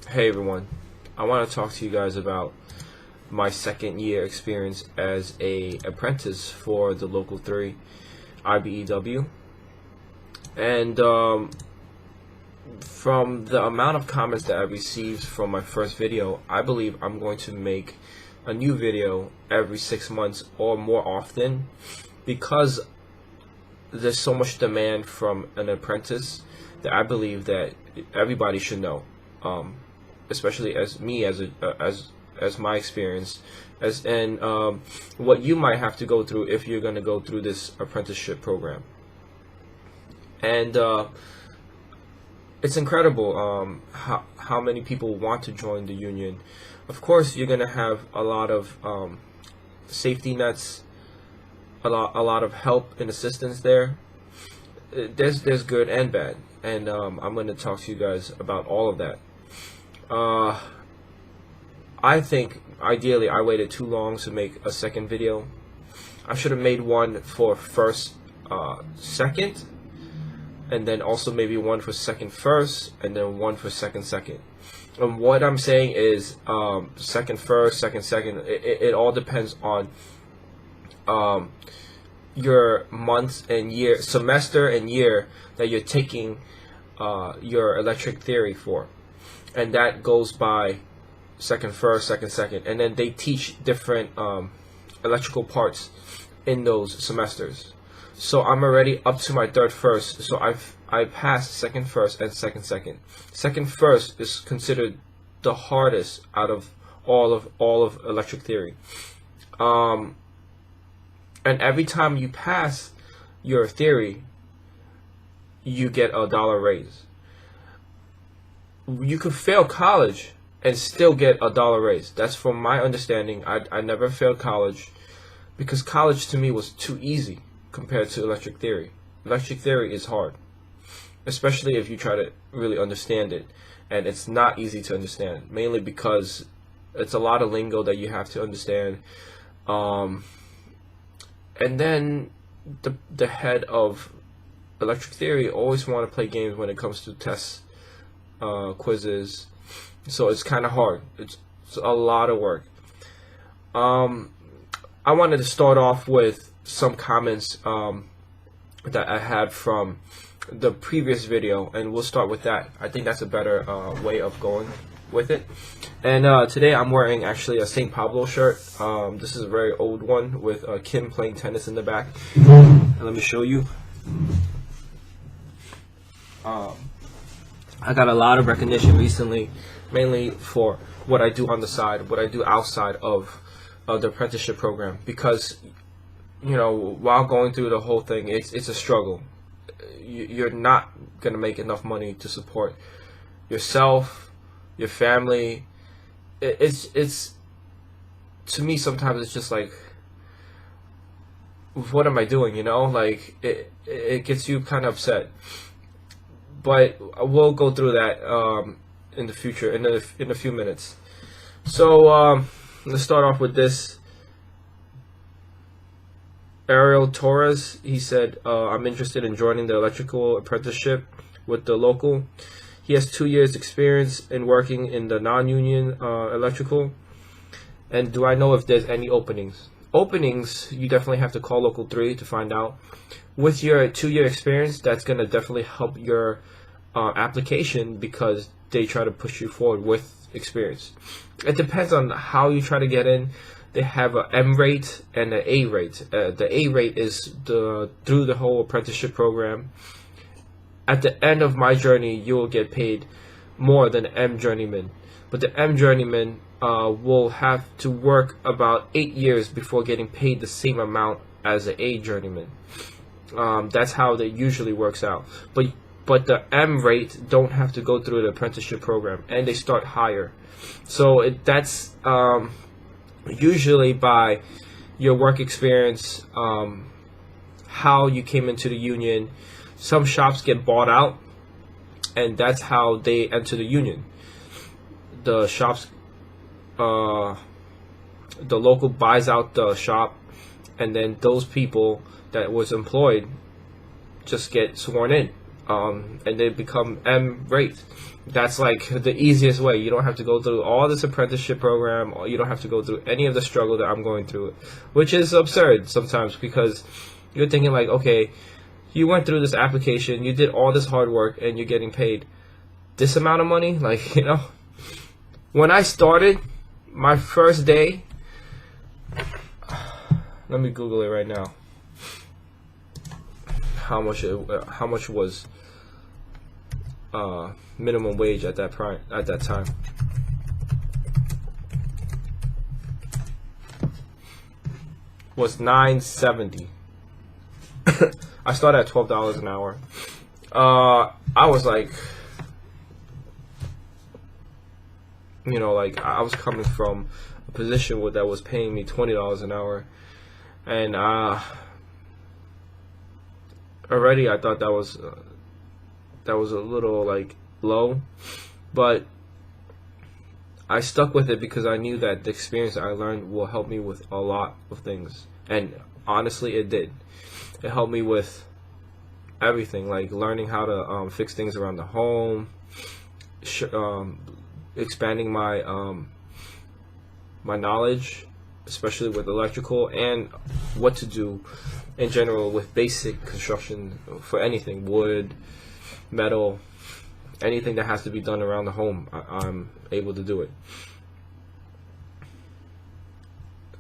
Hey everyone, I want to talk to you guys about my second year experience as a apprentice for the local 3 IBEW. And from the amount of comments that I received from my first video, I believe I'm going to make a new video every 6 months or more often, because there's so much demand from an apprentice that I believe that everybody should know. Especially as me, as my experience, and what you might have to go through if you're going to go through this apprenticeship program. And it's incredible how many people want to join the union. Of course, you're going to have a lot of safety nets, a lot of help and assistance there. There's good and bad, and I'm going to talk to you guys about all of that. I think ideally I waited too long to make a second video. I should have made one for first, second, and then also maybe one for second first, and then one for second. And what I'm saying is, second first, second second. It all depends on your month and year, semester and year that you're taking your electric theory for. And that goes by second first, second, and then they teach different electrical parts in those semesters. So I'm already up to my third first, so I passed second first and second. Second first is considered the hardest out of all of electric theory. And every time you pass your theory, you get a dollar raise. You could fail college and still get a dollar raise. That's from my understanding. I never failed college because college to me was too easy compared to electric theory. Electric theory is hard, especially if you try to really understand it, and it's not easy to understand, mainly because it's a lot of lingo that you have to understand. And then the head of electric theory always want to play games when it comes to tests, quizzes, so it's kind of hard. It's a lot of work. I wanted to start off with some comments that I had from the previous video, and we'll start with that. I think that's a better way of going with it. And today I'm wearing actually a St. Pablo shirt. This is a very old one with Kim playing tennis in the back. And let me show you. I got a lot of recognition recently, mainly for what I do on the side, what I do outside of the apprenticeship program, because, you know, while going through the whole thing, it's a struggle. You're not going to make enough money to support yourself, your family. It's to me, sometimes it's just like, what am I doing, you know? Like, it gets you kind of upset. But we'll go through that in the future, in a few minutes. So let's start off with this. Ariel Torres, he said, I'm interested in joining the electrical apprenticeship with the local. He has 2 years experience in working in the non-union electrical. And do I know if there's any openings? Openings, you definitely have to call local 3 to find out. With your 2-year experience, that's going to definitely help your application, because they try to push you forward with experience. It depends on how you try to get in. They have a M rate and an A rate. The A rate is through the whole apprenticeship program. At the end of my journey, you will get paid more than M journeyman. But the M journeyman will have to work about 8 years before getting paid the same amount as the A journeyman. That's how that usually works out. But the M rate don't have to go through the apprenticeship program, and they start higher. So that's usually by your work experience, how you came into the union. Some shops get bought out, and that's how they enter the union. The shops, the local buys out the shop, and then those people that was employed just get sworn in. and they become M rate. That's like the easiest way. You don't have to go through all this apprenticeship program, or you don't have to go through any of the struggle that I'm going through, which is absurd sometimes, because you're thinking like, okay, you went through this application, you did all this hard work, and you're getting paid this amount of money. Like, you know, when I started my first day, let me Google it right now. How much was minimum wage at that time? Was $9.70. I started at $12 an hour. I was like, you know, like I was coming from a position that was paying me $20 an hour, and already I thought that was a little like low, but I stuck with it because I knew that the experience I learned will help me with a lot of things, and honestly, it did. It helped me with everything, like learning how to fix things around the home, expanding my my knowledge, especially with electrical, and what to do in general with basic construction for anything, wood, metal, anything that has to be done around the home. I'm able to do it.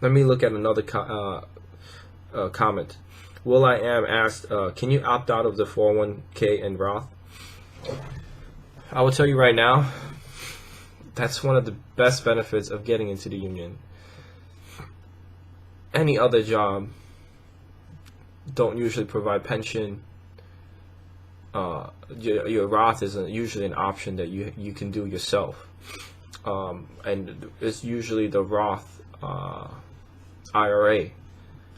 Let me look at another comment. Will I Am asked, can you opt out of the 401k and Roth? I will tell you right now, that's one of the best benefits of getting into the union. Any other job don't usually provide pension. Your Roth is usually an option that you can do yourself, and it's usually the Roth IRA.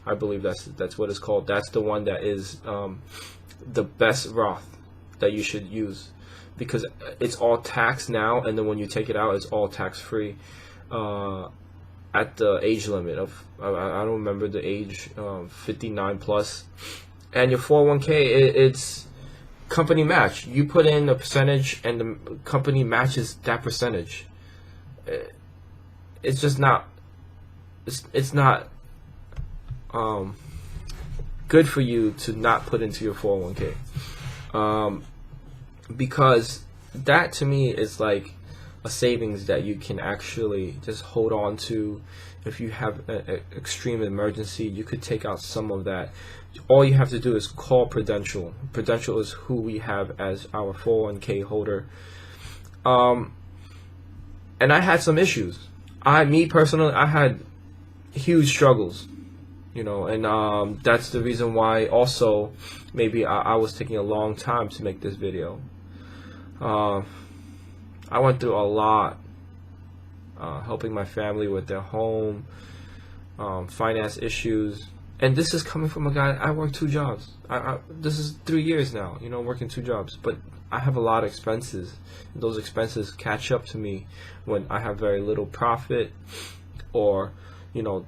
I believe that's what it's called. That's the one that is the best Roth that you should use, because it's all taxed now, and then when you take it out, it's all tax free at the age limit of I don't remember the age, 59 plus. And your 401k, it's company match. You put in a percentage, and the company matches that percentage. It's just not. It's not good for you to not put into your 401k, because that to me is like a savings that you can actually just hold on to. If you have an extreme emergency, you could take out some of that. All you have to do is call Prudential. Prudential is who we have as our 401k holder. And I had some issues. Me personally, I had huge struggles, you know, and that's the reason why also maybe I was taking a long time to make this video. I went through a lot, helping my family with their home, finance issues, and this is coming from a guy. I work 2 jobs. This is 3 years now, you know, working 2 jobs, but I have a lot of expenses. Those expenses catch up to me when I have very little profit, or, you know,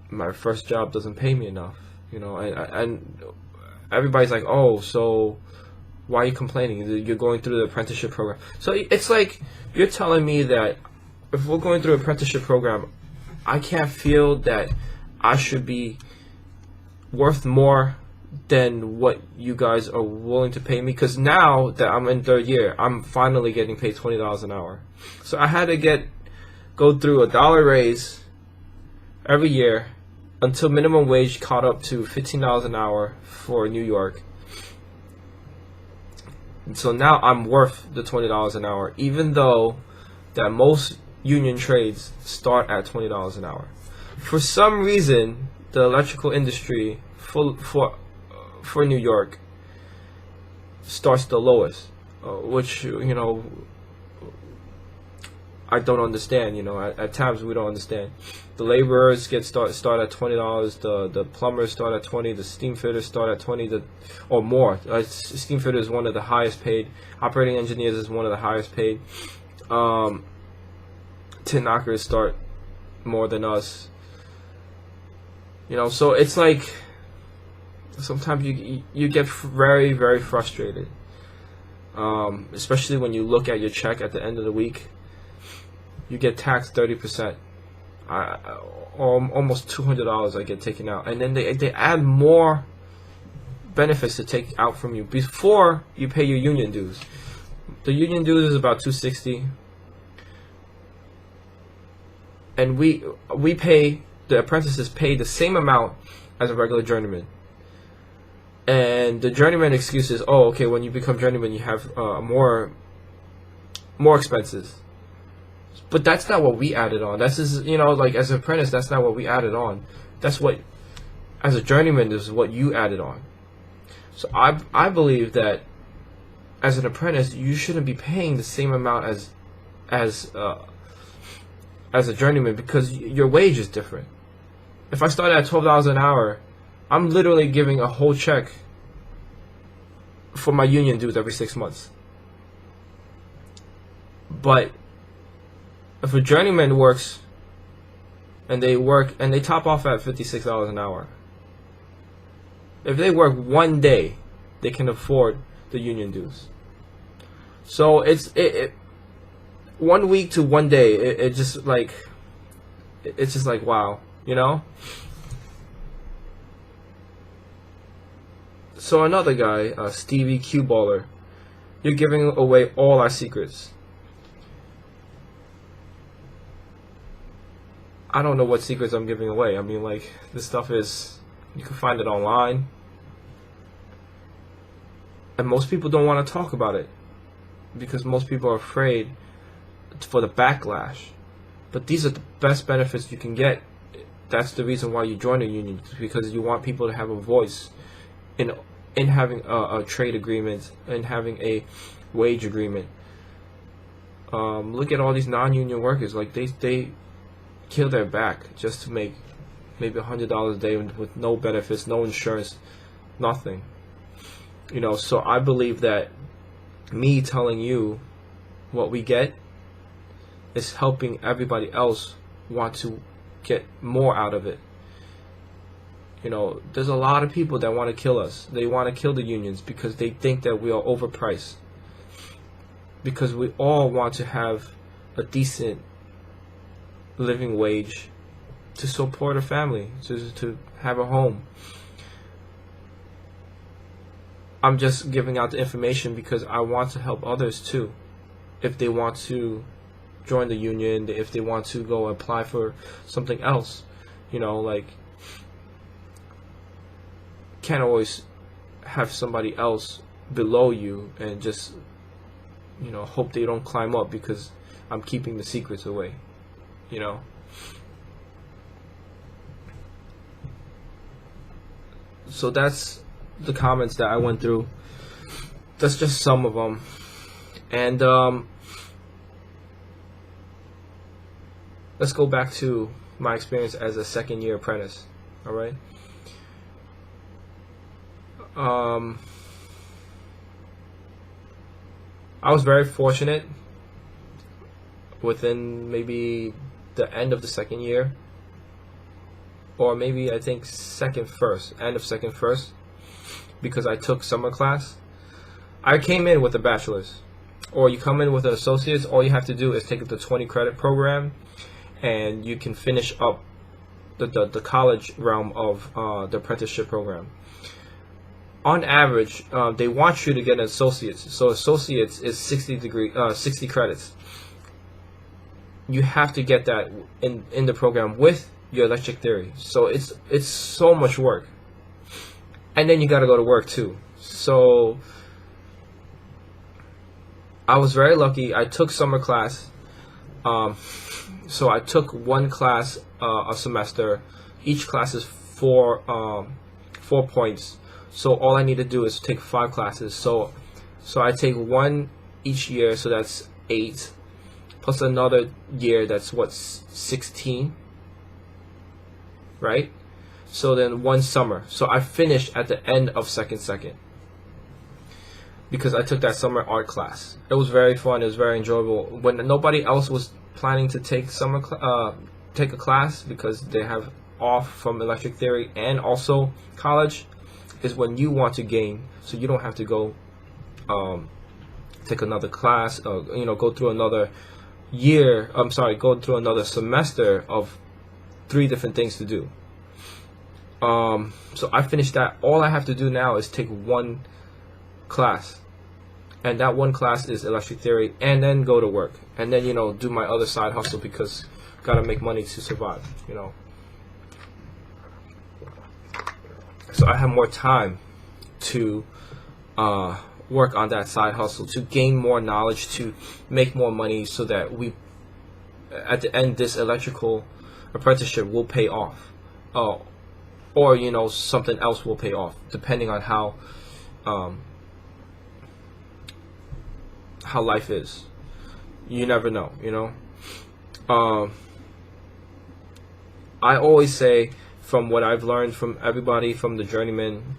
my first job doesn't pay me enough, you know, and everybody's like, oh, so why are you complaining? You're going through the apprenticeship program. So it's like you're telling me that if we're going through an apprenticeship program, I can't feel that I should be worth more than what you guys are willing to pay me, because now that I'm in 3rd year, I'm finally getting paid $20 an hour. So I had to go through $1 raise every year until minimum wage caught up to $15 an hour for New York. And so now I'm worth the $20 an hour, even though that most union trades start at $20 an hour. For some reason, the electrical industry for New York starts the lowest, which, you know, I don't understand. You know, at times we don't understand. The laborers start at $20. The plumbers start at $20. The steam fitters start at $20 or more. Steam fitter is one of the highest paid. Operating engineers is one of the highest paid. Tin knockers start more than us. You know, so it's like sometimes you get very, very frustrated. especially when you look at your check at the end of the week. You get taxed 30%. Almost $200 I get taken out, and then they add more benefits to take out from you before you pay your union dues. The union dues is about $260, and we pay, the apprentices pay the same amount as a regular journeyman. And the journeyman excuse is, oh, okay, when you become journeyman, you have more expenses. But that's not what we added on. That's just, like as an apprentice, that's not what we added on. That's what, as a journeyman, is what you added on. So I believe that as an apprentice, you shouldn't be paying the same amount as a journeyman, because your wage is different. If I started at $12 an hour, I'm literally giving a whole check for my union dues every 6 months. But if a journeyman works and they top off at $56 an hour, if they work one day, they can afford the union dues. So it's 1 week to 1 day. It's just like wow, So another guy, Stevie Q Baller, you're giving away all our secrets. I don't know what secrets I'm giving away. I mean, like, this stuff is, you can find it online, and most people don't want to talk about it because most people are afraid for the backlash. But these are the best benefits you can get. That's the reason why you join a union, because you want people to have a voice in having a trade agreement and having a wage agreement. Look at all these non-union workers. Like, they kill their back just to make maybe $100 a day with no benefits, no insurance, nothing. So I believe that me telling you what we get is helping everybody else want to get more out of it. There's a lot of people that want to kill us. They want to kill the unions because they think that we are overpriced. Because we all want to have a decent living wage to support a family, to have a home. I'm just giving out the information because I want to help others too. If they want to join the union, if they want to go apply for something else, like, can't always have somebody else below you and just hope they don't climb up because I'm keeping the secrets away. So that's the comments that I went through. That's just some of them. And let's go back to my experience as a second-year apprentice. All right. I was very fortunate within maybe the end of the second year, or maybe I think end of second first, because I took summer class. I came in with a bachelor's, or you come in with an associate's. All you have to do is take the 20 credit program, and you can finish up the college realm of the apprenticeship program. On average, they want you to get an associate's. So associate's is 60 credits. You have to get that in the program with your electric theory. So it's so much work. And then you got to go to work too. So I was very lucky. I took summer class. So I took one class a semester. Each class is 4 points. So all I need to do is take 5 classes. So I take one each year, so that's 8, plus another year, that's 16, right? So then one summer. So I finished at the end of second, because I took that summer art class. It was very fun. It was very enjoyable. When nobody else was planning to take take a class because they have off from electric theory and also college, is when you want to gain, so you don't have to go take another class, go through another go through another semester of 3 different things to do. So I finished that. All I have to do now is take 1 class, and that 1 class is electric theory, and then go to work, and then do my other side hustle, because gotta make money to survive. So I have more time to work on that side hustle, to gain more knowledge, to make more money, so that at the end, this electrical apprenticeship will pay off, or something else will pay off, depending on how life is. You never know. I always say, from what I've learned from everybody, from the journeyman,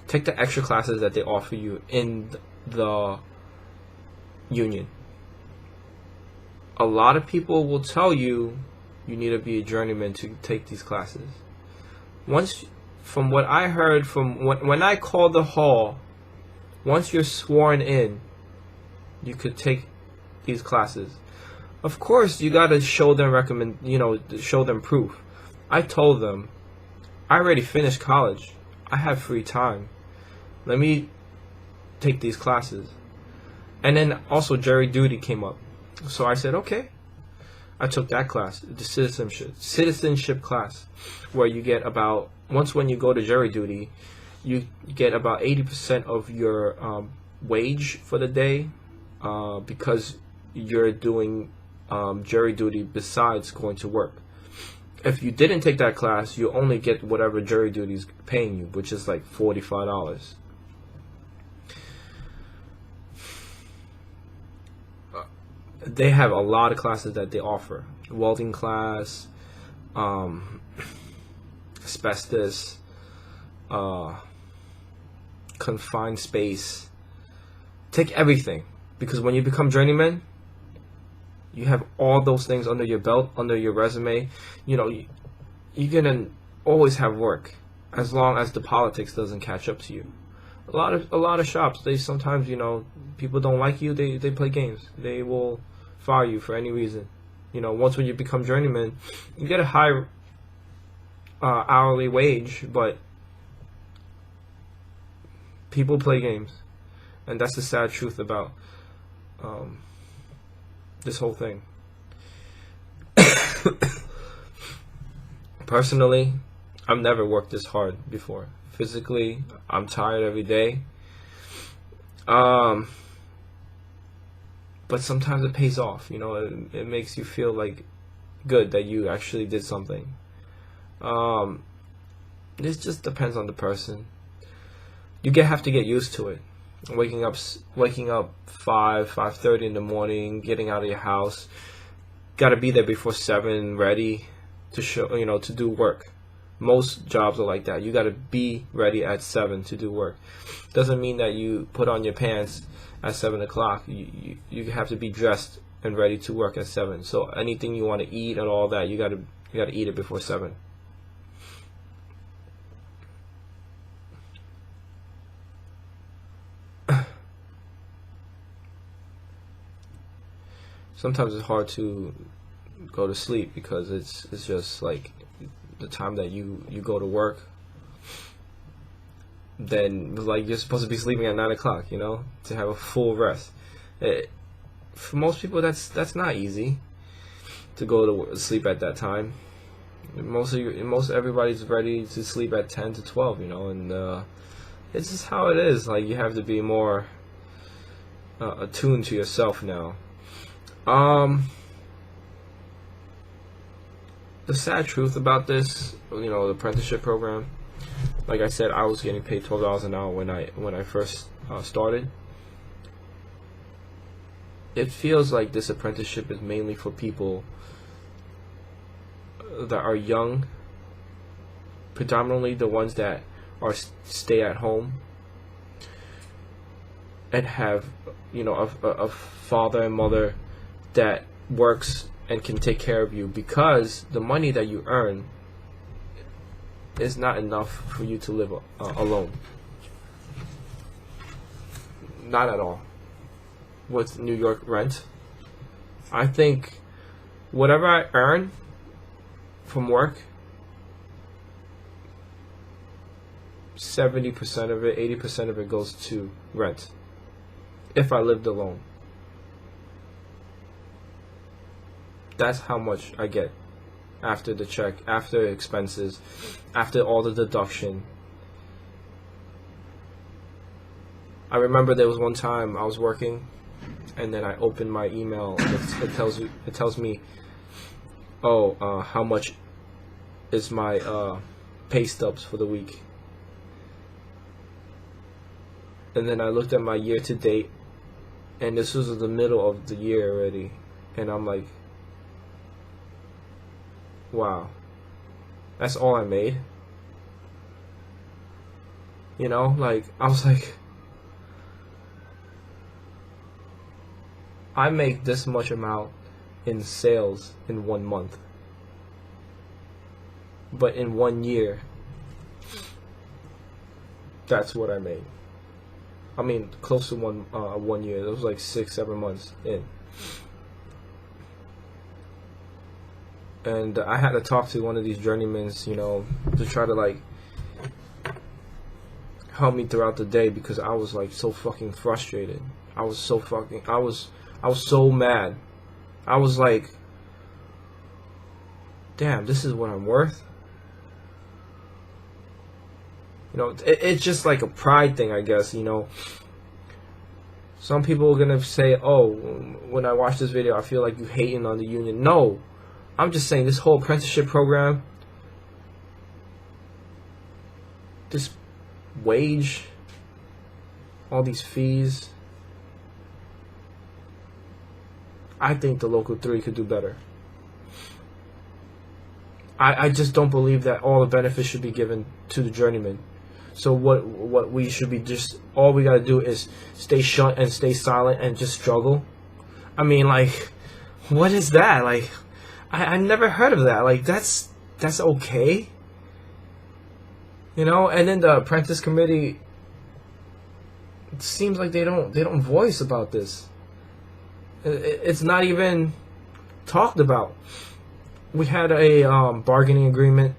take the extra classes that they offer you in the union. A lot of people will tell you need to be a journeyman to take these classes. From what I heard, from when I called the hall, once you're sworn in, you could take these classes. Of course, you gotta show them show them proof. I told them, I already finished college. I have free time. Let me take these classes. And then also jury duty came up. So I said, okay. I took that class, the citizenship class, where you get about, when you go to jury duty, you get about 80% of your wage for the day, because you're doing jury duty besides going to work. If you didn't take that class, you only get whatever jury duty is paying you, which is like $45. They have a lot of classes that they offer. Welding class, asbestos, confined space. Take everything, because when you become journeyman, you have all those things under your belt, under your resume. You're gonna always have work, as long as the politics doesn't catch up to you. A lot of shops, they sometimes, people don't like you, they play games. They will fire you for any reason. Once when you become journeyman, you get a high hourly wage, but people play games, and that's the sad truth about this whole thing. Personally, I've never worked this hard before. Physically, I'm tired every day. But sometimes it pays off. It makes you feel like good that you actually did something. This just depends on the person. You have to get used to it. Waking up 5:30 in the morning, getting out of your house, gotta be there before 7, ready to to do work. Most jobs are like that. You gotta be ready at 7 to do work. Doesn't mean that you put on your pants at 7 o'clock. You have to be dressed and ready to work at 7. So anything you want to eat and all that, you gotta eat it before 7. Sometimes it's hard to go to sleep, because it's just like the time that you go to work, then like you're supposed to be sleeping at 9 o'clock, to have a full rest. For most people, that's not easy to go to sleep at that time. Most everybody's ready to sleep at 10 to 12, and it's just how it is. Like, you have to be more attuned to yourself now. The sad truth about this, the apprenticeship program, like I said, I was getting paid $12 an hour when I first started. It feels like this apprenticeship is mainly for people that are young, predominantly the ones that are stay at home and have a father and mother that works and can take care of you, because the money that you earn is not enough for you to live alone. Not at all. with New York rent. I think whatever I earn from work, 70% of it, 80% of it goes to rent. If I lived alone. That's how much I get after the check, after expenses, after all the deduction. I remember there was one time I was working, and then I opened my email. It tells me, oh, how much is my pay stubs for the week. And then I looked at my year to date, and this was the middle of the year already, and I'm like, wow, that's all I made. You know, like, I was like, I make this much amount in sales in 1 month, but in 1 year, that's what I made. I mean, close to 1 year. It was like 6-7 months in. And I had to talk to one of these journeymans, you know, to try to like help me throughout the day, because I was like so fucking frustrated. I was so mad. I was like, damn, this is what I'm worth. You know, it's just like a pride thing, I guess, you know. Some people are gonna say, oh, when I watch this video, I feel like you hating on the union. No, I'm just saying this whole apprenticeship program, this wage, all these fees, I think the local 3 could do better. I just don't believe that all the benefits should be given to the journeyman. So what we should be, just all we gotta do is stay shut and stay silent and just struggle. I mean, like, what is that? Like, I never heard of that. Like, that's okay, you know. And then the apprentice committee, it seems like they don't voice about this. It's not even talked about. We had a bargaining agreement.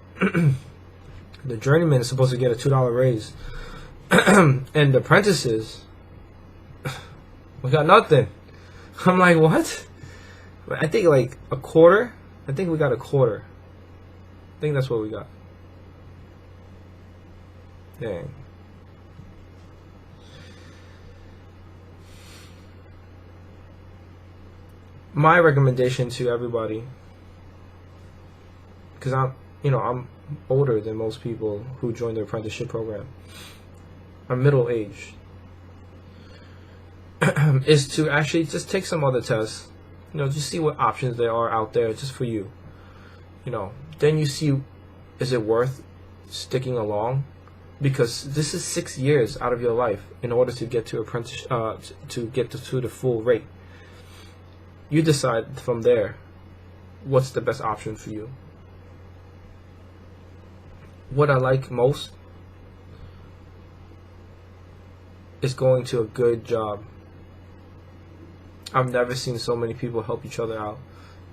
The journeyman is supposed to get a $2 raise, and the apprentices, we got nothing. I'm like, what? I think like a quarter. I think we got a quarter. I think that's what we got. Dang. My recommendation to everybody, because I'm older than most people who join the apprenticeship program. I'm middle-aged. Is to actually just take some other tests. You know, just see what options there are out there just for you. You know, then you see, is it worth sticking along? Because this is 6 years out of your life in order to get to to get to the full rate. You decide from there what's the best option for you. What I like most is going to a good job. I've never seen so many people help each other out.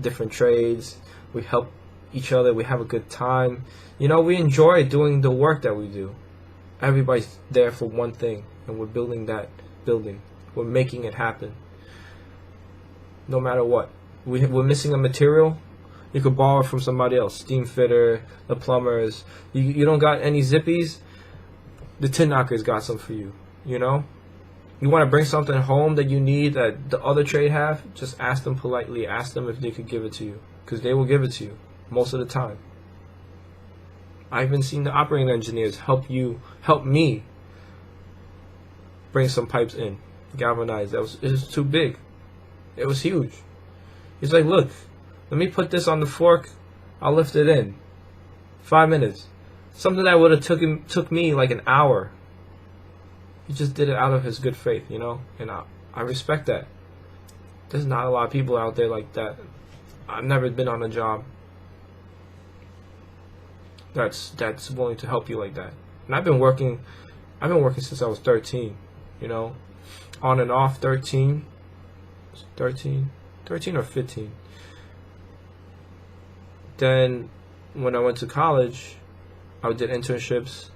Different trades, we help each other, we have a good time. You know, we enjoy doing the work that we do. Everybody's there for one thing, and we're building that building. We're making it happen. No matter what. We're missing a material. You could borrow it from somebody else. Steam fitter, the plumbers. You don't got any zippies? The tin knockers got some for you. You know? You want to bring something home that you need that the other trade have? Just ask them politely. Ask them if they could give it to you. Because they will give it to you. Most of the time. I've even seen the operating engineers help me bring some pipes in. Galvanized. It was too big. It was huge. He's like, look, let me put this on the fork. I'll lift it in. 5 minutes. Something that would have took me like an hour. He just did it out of his good faith, you know? And I respect that. There's not a lot of people out there like that. I've never been on a job that's willing to help you like that. And I've been working since I was 13, you know? On and off 13. 13 or 15. Then when I went to college, I did internships,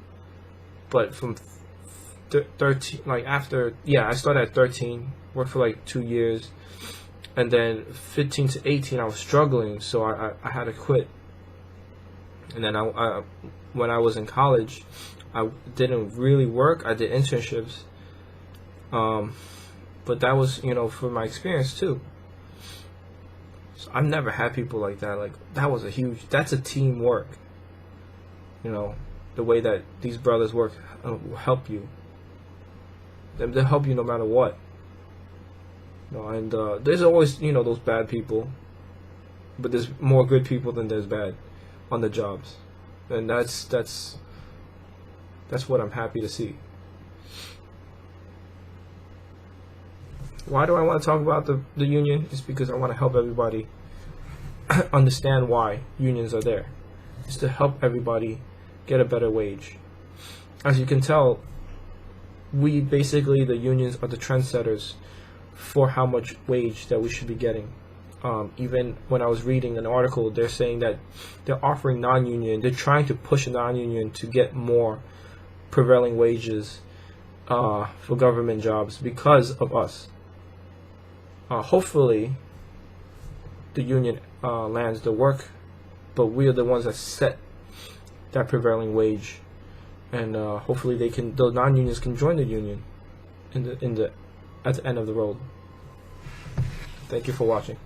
but from 13, like after, I started at 13, worked for like 2 years, and then 15 to 18 I was struggling, so I had to quit. And then I when I was in college, I didn't really work. I did internships, but that was, for my experience too. So I've never had people like that. Like, that's a teamwork. The way that these brothers work will help you. They'll help you no matter what. And there's always, those bad people, but there's more good people than there's bad on the jobs, and that's what I'm happy to see. Why do I want to talk about the union? It's because I want to help everybody understand why unions are there. It's to help everybody get a better wage. As you can tell, the unions are the trendsetters for how much wage that we should be getting. Even when I was reading an article, they're saying that they're offering non-union, they're trying to push a non-union to get more prevailing wages for government jobs because of us. Hopefully the union lands the work, but we are the ones that set that prevailing wage, and hopefully the non-unions can join the union at the end of the road. Thank you for watching.